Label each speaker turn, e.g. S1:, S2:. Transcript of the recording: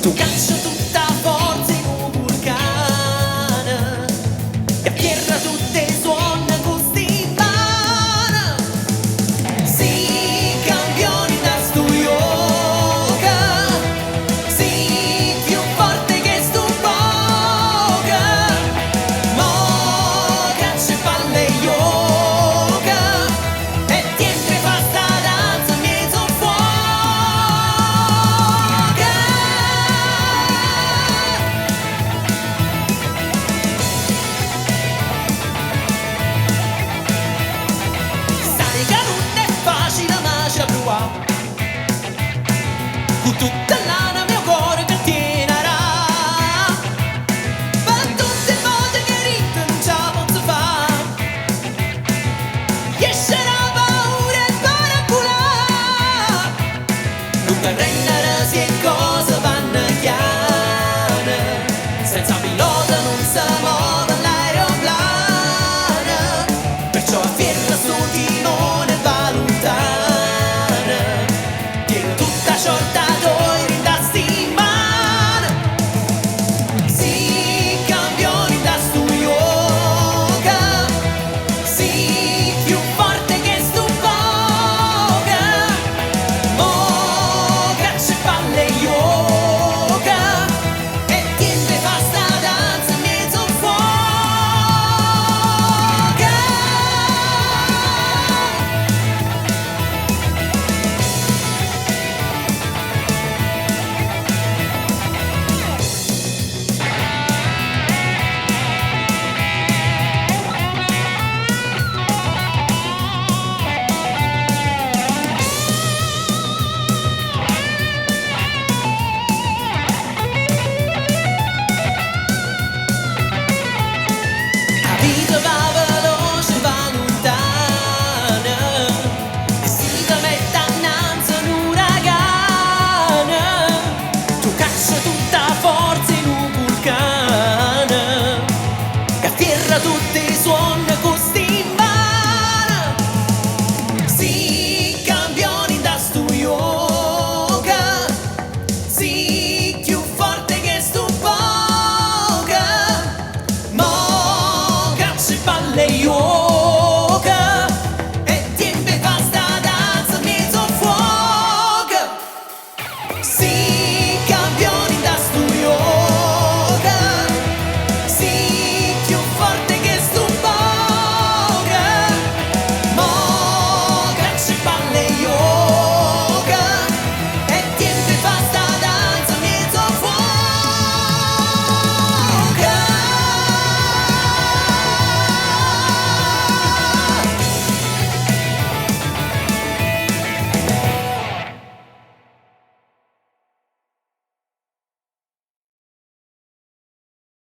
S1: Tu caccia tutta forza in un vulcano e a terra tutte suona così vana. Sì, campioni da stu yoga, sì, più forte che stu boga. Mo caccia palle yoga e dietro fa sta danza in mezzo al fuoco. Sai che non è facile ma ci proviamo, con tutta l'anima mio cuore che tinerà. Per tutte le volte che rito non ce la posso fare, esce la paura e paraculà. Non ti arrendi